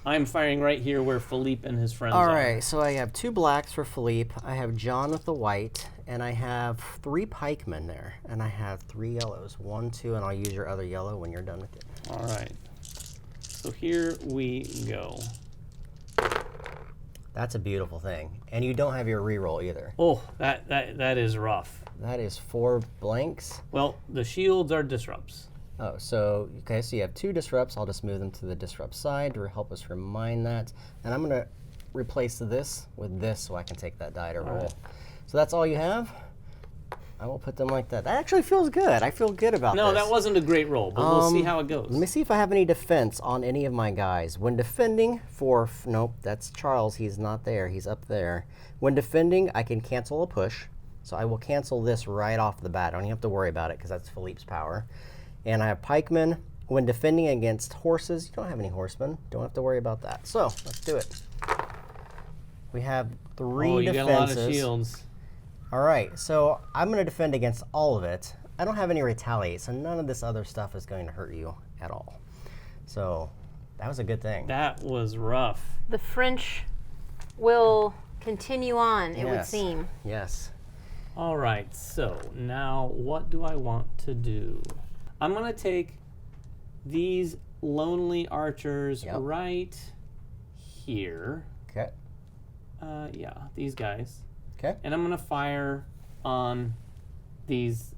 Speaker 4: I'm firing right here where Philippe and his friends
Speaker 1: All
Speaker 4: are.
Speaker 1: right, so I have 2 blacks for Philippe. I have John with the white, and I have 3 pikemen there, and I have 3 yellows. 1, 2, and I'll use your other yellow when you're done with it.
Speaker 4: All right. So here we go.
Speaker 1: That's a beautiful thing, and you don't have your reroll either.
Speaker 4: Oh, that is rough.
Speaker 1: That is 4 blanks.
Speaker 4: Well, the shields are disrupts.
Speaker 1: Oh, so okay, so you have 2 disrupts. I'll just move them to the disrupt side to help us remind that, and I'm gonna replace this with this so I can take that die to roll.
Speaker 4: right.
Speaker 1: So that's all you have. I will put them like that. That actually feels good. I feel good about
Speaker 4: No,
Speaker 1: this.
Speaker 4: that wasn't a great roll, but we'll see how it goes.
Speaker 1: Let me see if I have any defense on any of my guys. When defending for, nope, that's Charles. He's not there. He's up there. When defending, I can cancel a push. So I will cancel this right off the bat. I don't even have to worry about it because that's Philippe's power. And I have pikemen. When defending against horses, you don't have any horsemen. Don't have to worry about that. So let's do it. We have 3
Speaker 4: Oh, you
Speaker 1: defenses.
Speaker 4: got a lot of shields.
Speaker 1: All right, so I'm going to defend against all of it. I don't have any retaliate, so none of this other stuff is going to hurt you at all. So that was a good thing.
Speaker 4: That was rough.
Speaker 3: The French will continue on, it would
Speaker 1: Yes.
Speaker 3: seem.
Speaker 1: Yes.
Speaker 4: All right, so now what do I want to do? I'm going to take these lonely archers
Speaker 1: Yep.
Speaker 4: right here.
Speaker 1: Okay.
Speaker 4: Yeah, these guys.
Speaker 1: Okay.
Speaker 4: And I'm going to fire on these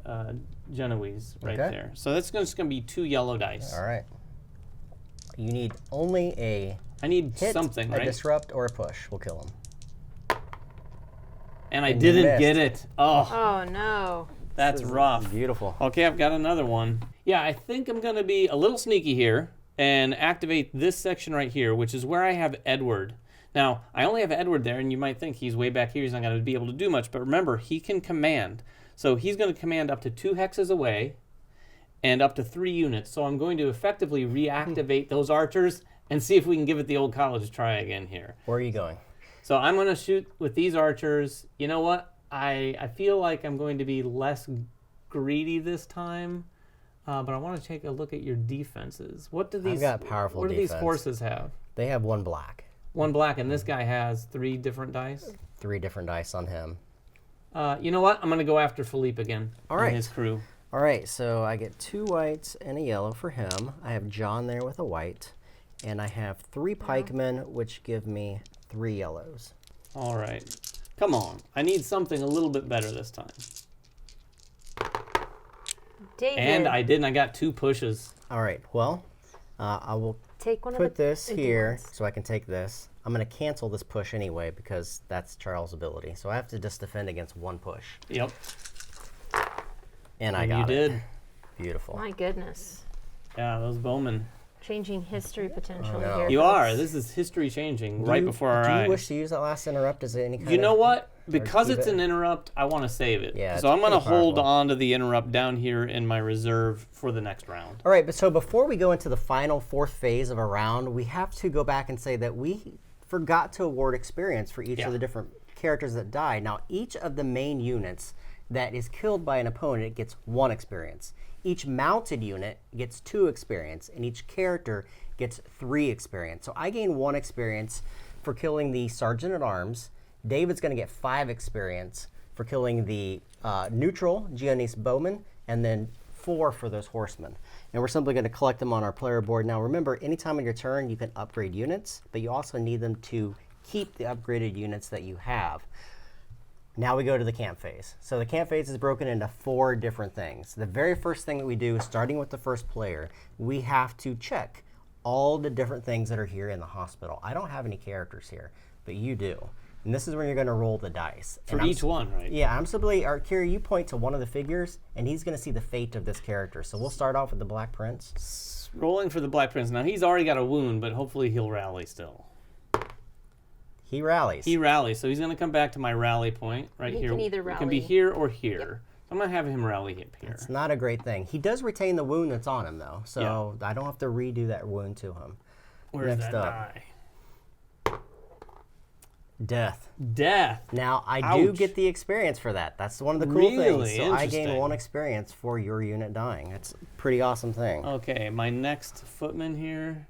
Speaker 4: Genoese right
Speaker 1: Okay.
Speaker 4: there. So that's just going to be 2 yellow dice.
Speaker 1: All right. You need only a
Speaker 4: I need
Speaker 1: hit,
Speaker 4: something,
Speaker 1: a
Speaker 4: right?
Speaker 1: disrupt, or a push. We'll kill him.
Speaker 4: And I
Speaker 1: And you
Speaker 4: didn't
Speaker 1: missed.
Speaker 4: get it. Oh,
Speaker 3: Oh no.
Speaker 4: that's rough.
Speaker 1: Beautiful.
Speaker 4: Okay, I've got another one. Yeah, I think I'm going to be a little sneaky here and activate this section right here, which is where I have Edward. Now, I only have Edward there, and you might think he's way back here. He's not going to be able to do much. But remember, he can command. So he's going to command up to 2 hexes away and up to 3 units. So I'm going to effectively reactivate those archers and see if we can give it the old college try again here.
Speaker 1: Where are you going?
Speaker 4: So I'm going to shoot with these archers. You know what? I feel like I'm going to be less greedy this time, but I want to take a look at your defenses. What do these?
Speaker 1: got powerful
Speaker 4: What do these
Speaker 1: defense.
Speaker 4: horses have?
Speaker 1: They have 1 black.
Speaker 4: 1 black, and this guy has 3 different dice.
Speaker 1: 3 different dice on him.
Speaker 4: You know what? I'm going to go after Philippe again.
Speaker 1: All right.
Speaker 4: And his crew.
Speaker 1: All right, so I get 2 whites and a yellow for him. I have John there with a white. And I have 3 pikemen, which give me 3 yellows.
Speaker 4: All right. Come on. I need something a little bit better this time.
Speaker 3: David,
Speaker 4: And I didn't. I got 2 pushes.
Speaker 1: All right, well, I will
Speaker 3: take one
Speaker 1: put
Speaker 3: of the
Speaker 1: this
Speaker 3: empty
Speaker 1: here
Speaker 3: ones.
Speaker 1: so I can take this. I'm going to cancel this push anyway because that's Charles' ability. So I have to just defend against one push.
Speaker 4: Yep.
Speaker 1: And I got it.
Speaker 4: You did.
Speaker 1: Beautiful.
Speaker 3: My goodness.
Speaker 4: Yeah, those bowmen.
Speaker 3: Changing history potentially
Speaker 1: no.
Speaker 3: here.
Speaker 4: You
Speaker 3: folks.
Speaker 4: are. This is history changing right before our eyes.
Speaker 1: Do you wish to use that last interrupt as any kind
Speaker 4: You know what? Because
Speaker 1: keep
Speaker 4: it's
Speaker 1: it?
Speaker 4: an interrupt, I want to save it.
Speaker 1: Yeah,
Speaker 4: so
Speaker 1: it's
Speaker 4: I'm going to
Speaker 1: pretty
Speaker 4: hold
Speaker 1: powerful.
Speaker 4: on to the interrupt down here in my reserve for the next round.
Speaker 1: All right, but so before we go into the final fourth phase of a round, we have to go back and say that we forgot to award experience for each
Speaker 4: Yeah.
Speaker 1: of the different characters that die. Now, each of the main units that is killed by an opponent gets 1 experience. Each mounted unit gets 2 experience, and each character gets 3 experience. So I gain 1 experience for killing the Sergeant at Arms. David's going to get 5 experience for killing the neutral Genoese Bowman, and then 4 for those horsemen. And we're simply going to collect them on our player board. Now remember, anytime on your turn you can upgrade units, but you also need them to keep the upgraded units that you have. Now we go to the camp phase. So the camp phase is broken into 4 different things. The very first thing that we do, starting with the first player, we have to check all the different things that are here in the hospital. I don't have any characters here, but you do. And this is when you're going to roll the dice.
Speaker 4: For each one, right?
Speaker 1: Yeah, I'm simply, Kira, you point to one of the figures, and he's going to see the fate of this character. So we'll start off with the Black Prince.
Speaker 4: Rolling for the Black Prince. Now, he's already got a wound, but hopefully he'll rally still.
Speaker 1: He rallies.
Speaker 4: He rallies, so he's going to come back to my rally point right
Speaker 3: He
Speaker 4: here.
Speaker 3: can either
Speaker 4: It can be
Speaker 3: rally-
Speaker 4: here or here. So I'm going to have him rally up here.
Speaker 1: It's not a great thing. He does retain the wound that's on him, though. So I don't have to redo that wound to him.
Speaker 4: Where's
Speaker 1: Next
Speaker 4: that
Speaker 1: up.
Speaker 4: die?
Speaker 1: Death.
Speaker 4: Death.
Speaker 1: Now, I do
Speaker 4: Ouch.
Speaker 1: get the experience for that. That's one of the cool
Speaker 4: Really?
Speaker 1: things. So I gain
Speaker 4: Interesting.
Speaker 1: 1 experience for your unit dying. That's a pretty awesome thing.
Speaker 4: Okay, my next footman here.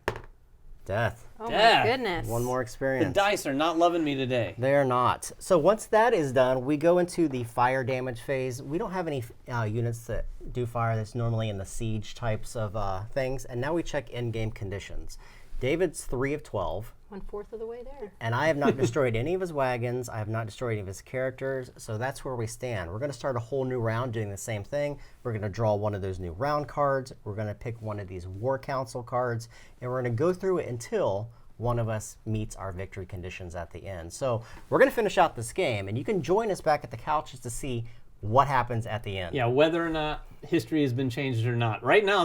Speaker 1: Death.
Speaker 3: Oh
Speaker 4: Death.
Speaker 3: my goodness.
Speaker 1: 1 more
Speaker 4: The
Speaker 1: experience.
Speaker 4: dice are not loving me today.
Speaker 1: They are not. So once that is done, we go into the fire damage phase. We don't have any units that do fire. That's normally in the siege types of things. And now we check in-game conditions. David's 3 of 12.
Speaker 3: 1/4 of the way there.
Speaker 1: And I have not destroyed any of his wagons. I have not destroyed any of his characters. So that's where we stand. We're going to start a whole new round doing the same thing. We're going to draw one of those new round cards. We're going to pick one of these War Council cards. And we're going to go through it until one of us meets our victory conditions at the end. So we're going to finish out this game. And you can join us back at the couches to see what happens at the end.
Speaker 4: Yeah, whether or not history has been changed or not. Right now,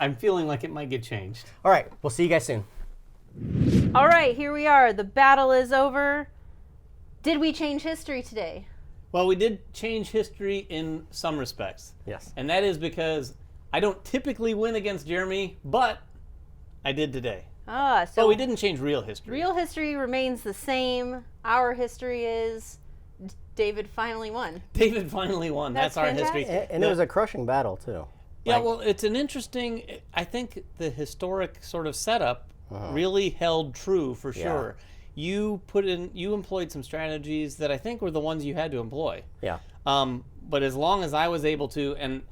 Speaker 4: I'm feeling like it might get changed.
Speaker 1: All right. We'll see you guys soon.
Speaker 3: All right, here we are. The battle is over. Did we change history today?
Speaker 4: Well, we did change history in some respects.
Speaker 1: Yes.
Speaker 4: And that is because I don't typically win against Jeremy, but I did today.
Speaker 3: So
Speaker 4: So we didn't change real history.
Speaker 3: real history remains the same. Our history is David finally won.
Speaker 4: David finally won.
Speaker 3: That's
Speaker 4: That's our history.
Speaker 3: fantastic.
Speaker 1: And it was a crushing battle, too.
Speaker 4: Yeah, well, it's an interesting. I think the historic sort of setup really held true for sure. You employed some strategies that I think were the ones you had to employ.
Speaker 1: Yeah.
Speaker 4: But as long as I was able to, and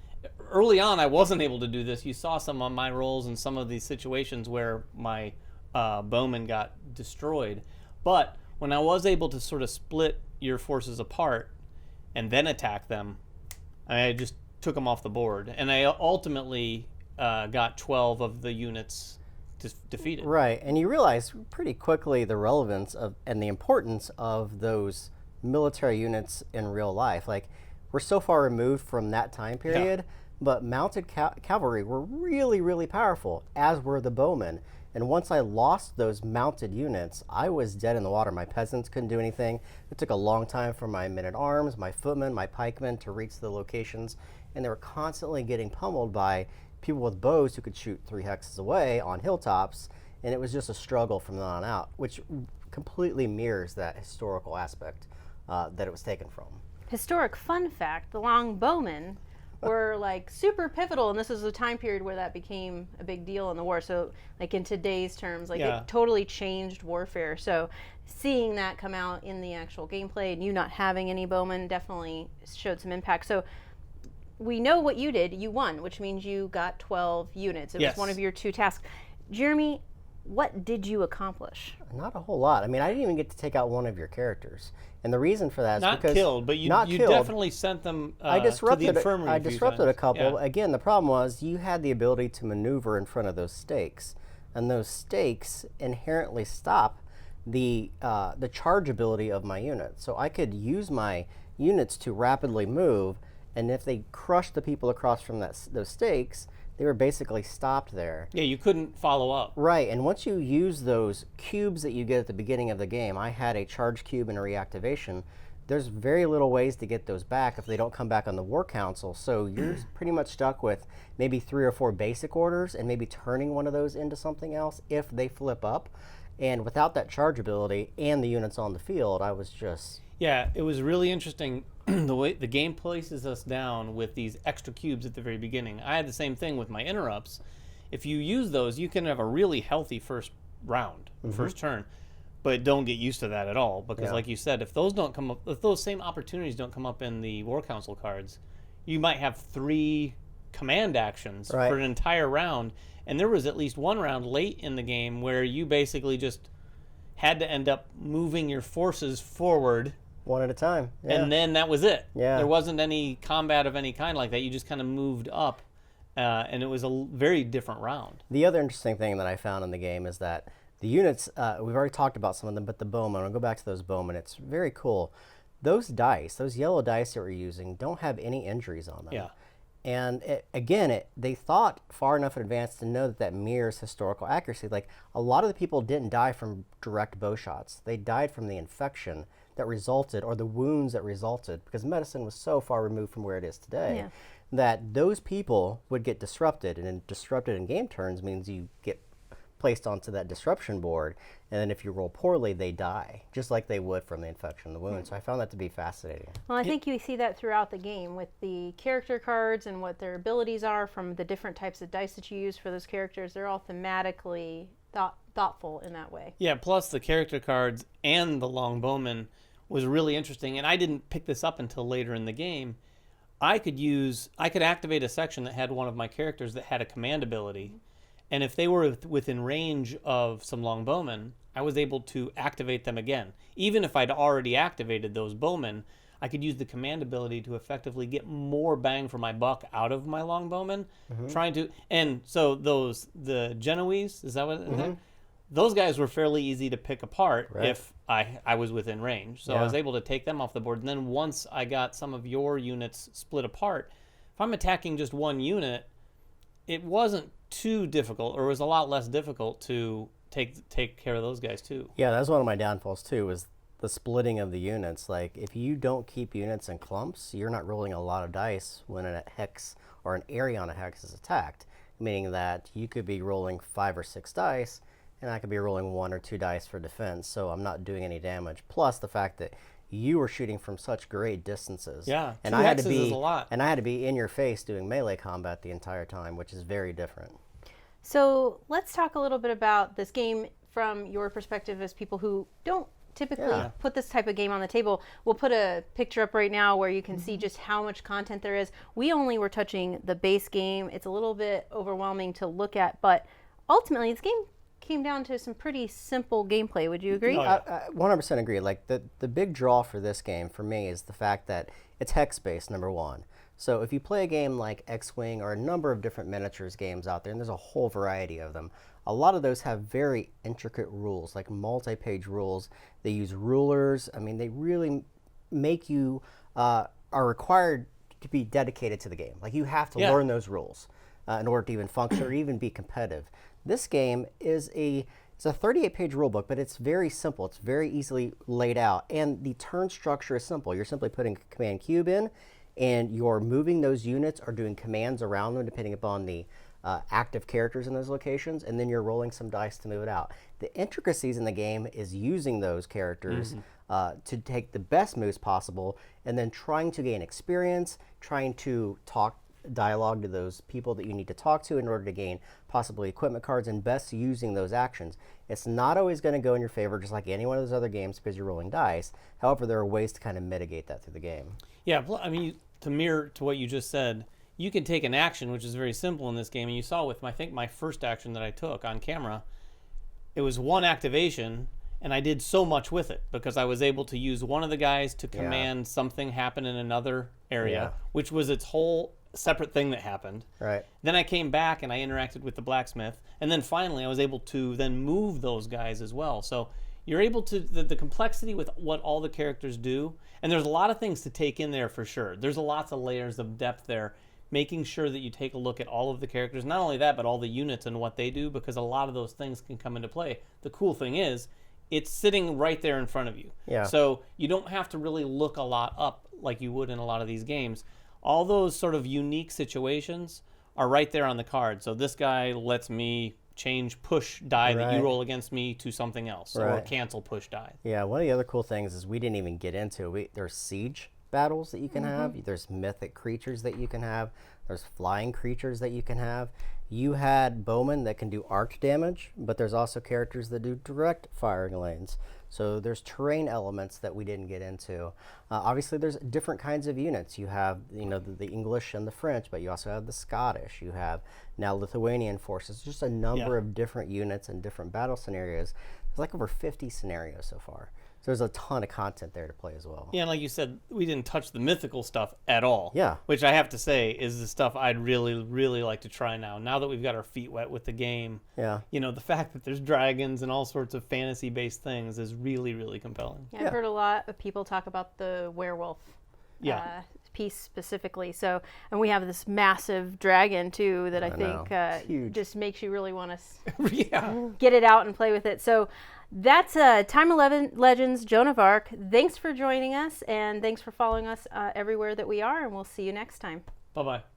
Speaker 4: early on I wasn't able to do this. You saw some of my rolls in some of these situations where my bowman got destroyed. But when I was able to sort of split your forces apart and then attack them, I just took them off the board. And I ultimately got 12 of the units defeated.
Speaker 1: Right, and you realize pretty quickly the relevance of and the importance of those military units in real life. Like, we're so far removed from that time period, but mounted cavalry were really, really powerful, as were the bowmen. And once I lost those mounted units, I was dead in the water. My peasants couldn't do anything. It took a long time for my men-at-arms, my footmen, my pikemen to reach the locations, and they were constantly getting pummeled by people with bows who could shoot 3 hexes away on hilltops, and it was just a struggle from then on out, which completely mirrors that historical aspect that it was taken from.
Speaker 3: Historic fun fact, the long bowmen were like super pivotal, and this is a time period where that became a big deal in the war. So like in today's terms, like
Speaker 4: Yeah.
Speaker 3: it totally changed warfare. So seeing that come out in the actual gameplay and you not having any bowmen definitely showed some impact. So we know what you did. You won, which means you got 12 units. It
Speaker 4: Yes.
Speaker 3: was one of your 2 tasks. Jeremy, what did you accomplish?
Speaker 1: Not a whole lot. I mean, I didn't even get to take out one of your characters. And the reason for that is
Speaker 4: Not
Speaker 1: because...
Speaker 4: killed, but you
Speaker 1: killed.
Speaker 4: definitely sent them
Speaker 1: I
Speaker 4: to
Speaker 1: disrupted,
Speaker 4: the infirmary.
Speaker 1: I
Speaker 4: a few
Speaker 1: disrupted a
Speaker 4: times.
Speaker 1: couple.
Speaker 4: Yeah.
Speaker 1: Again, the problem was you had the ability to maneuver in front of those stakes. And those stakes inherently stop the charge ability of my unit. So I could use my units to rapidly move, and if they crushed the people across from those stakes, they were basically stopped there.
Speaker 4: Yeah, you couldn't follow up.
Speaker 1: Right, and once you use those cubes that you get at the beginning of the game, I had a charge cube and a reactivation. There's very little ways to get those back if they don't come back on the War Council, so you're pretty much stuck with maybe 3 or 4 basic orders and maybe turning one of those into something else if they flip up. And without that charge ability and the units on the field, I was just...
Speaker 4: Yeah, it was really interesting the way the game places us down with these extra cubes at the very beginning. I had the same thing with my interrupts. If you use those, you can have a really healthy first round, first turn, but don't get used to that at all because, like you said, if those don't come up, if those same opportunities don't come up in the War Council cards, you might have 3 command actions for an entire round, and there was at least one round late in the game where you basically just had to end up moving your forces forward.
Speaker 1: One at a time. Yeah.
Speaker 4: And then that was it.
Speaker 1: Yeah.
Speaker 4: There wasn't any combat of any kind like that. You just kind of moved up, and it was a very different round.
Speaker 1: The other interesting thing that I found in the game is that the units, we've already talked about some of them, but the bowmen, I'll go back to those bowmen. It's very cool. Those dice, those yellow dice that we're using, don't have any injuries on them.
Speaker 4: Yeah.
Speaker 1: And they thought far enough in advance to know that mirrors historical accuracy. Like, a lot of the people didn't die from direct bow shots. They died from the infection that resulted, or the wounds that resulted, because medicine was so far removed from where it is today that those people would get disrupted. And disrupted in game turns means you get placed onto that disruption board, and then if you roll poorly, they die, just like they would from the infection and the wound. So I found that to be fascinating.
Speaker 3: Well, I think you see that throughout the game with the character cards and what their abilities are from the different types of dice that you use for those characters. They're all thematically thoughtful in that way.
Speaker 4: Yeah, plus the character cards and the longbowmen was really interesting, and I didn't pick this up until later in the game. I could activate a section that had one of my characters that had a command ability, and if they were within range of some longbowmen, I was able to activate them again. Even if I'd already activated those bowmen, I could use the command ability to effectively get more bang for my buck out of my longbowmen. And so the Genoese, is that what? Those guys were fairly easy to pick apart if I was within range. So I was able to take them off the board. And then once I got some of your units split apart, if I'm attacking just one unit, it wasn't too difficult, or it was a lot less difficult to take care of those guys too.
Speaker 1: Yeah, that's one of my downfalls too, was the splitting of the units. Like, if you don't keep units in clumps, you're not rolling a lot of dice when a hex or an area on a hex is attacked, meaning that you could be rolling 5 or 6 dice, and I could be rolling 1 or 2 dice for defense, so I'm not doing any damage. Plus the fact that you were shooting from such great distances.
Speaker 4: Yeah,
Speaker 1: and
Speaker 4: 2
Speaker 1: I had
Speaker 4: hexes
Speaker 1: to be
Speaker 4: is a lot.
Speaker 1: And I had to be in your face doing melee combat the entire time, which is very different.
Speaker 3: So let's talk a little bit about this game from your perspective as people who don't typically put this type of game on the table. We'll put a picture up right now where you can see just how much content there is. We only were touching the base game. It's a little bit overwhelming to look at, but ultimately this game came down to some pretty simple gameplay. Would you agree?
Speaker 1: I 100% agree. Like, the big draw for this game for me is the fact that it's hex-based, number one. So if you play a game like X-Wing or a number of different miniatures games out there, and there's a whole variety of them, a lot of those have very intricate rules, like multi-page rules. They use rulers. I mean, they really make you are required to be dedicated to the game. Like, you have to learn those rules in order to even function or even be competitive. This game is it's a 38-page rulebook, but it's very simple. It's very easily laid out, and the turn structure is simple. You're simply putting a command cube in, and you're moving those units or doing commands around them depending upon the active characters in those locations, and then you're rolling some dice to move it out. The intricacies in the game is using those characters to take the best moves possible, and then trying to gain experience, trying to dialogue to those people that you need to talk to in order to gain possibly equipment cards, and best using those actions. It's not always going to go in your favor, just like any one of those other games, because you're rolling dice. However, there are ways to kind of mitigate that through the game.
Speaker 4: Yeah, I mean, to mirror to what you just said, you can take an action, which is very simple in this game, and you saw with, I think, my first action that I took on camera, it was one activation, and I did so much with it, because I was able to use one of the guys to command something happen in another area, which was its whole separate thing that happened.
Speaker 1: Right.
Speaker 4: Then I came back and I interacted with the blacksmith, and then finally I was able to then move those guys as well. So you're able to, the complexity with what all the characters do, and there's a lot of things to take in there for sure. There's lots of layers of depth there, making sure that you take a look at all of the characters. Not only that, but all the units and what they do, because a lot of those things can come into play. The cool thing is, it's sitting right there in front of you.
Speaker 1: Yeah.
Speaker 4: So you don't have to really look a lot up like you would in a lot of these games. All those sort of unique situations are right there on the card. So this guy lets me change push die that you roll against me to something else, or cancel push die.
Speaker 1: Yeah, one of the other cool things is we didn't even get into. There's siege battles that you can have. There's mythic creatures that you can have. There's flying creatures that you can have. You had bowmen that can do arc damage, but there's also characters that do direct firing lanes. So there's terrain elements that we didn't get into. Obviously, there's different kinds of units. You have, the English and the French, but you also have the Scottish. You have now Lithuanian forces. Just a number of different units and different battle scenarios. There's like over 50 scenarios so far. So there's a ton of content there to play as well.
Speaker 4: Yeah, and like you said, we didn't touch the mythical stuff at all.
Speaker 1: Yeah.
Speaker 4: Which I have to say is the stuff I'd really, really like to try now. Now that we've got our feet wet with the game.
Speaker 1: Yeah.
Speaker 4: The fact that there's dragons and all sorts of fantasy-based things is really, really compelling.
Speaker 3: Yeah, I've heard a lot of people talk about the werewolf piece specifically. So, and we have this massive dragon too that I think just makes you really want to get it out and play with it. So that's Time 11 Legends, Joan of Arc. Thanks for joining us, and thanks for following us everywhere that we are, and we'll see you next time.
Speaker 4: Bye-bye.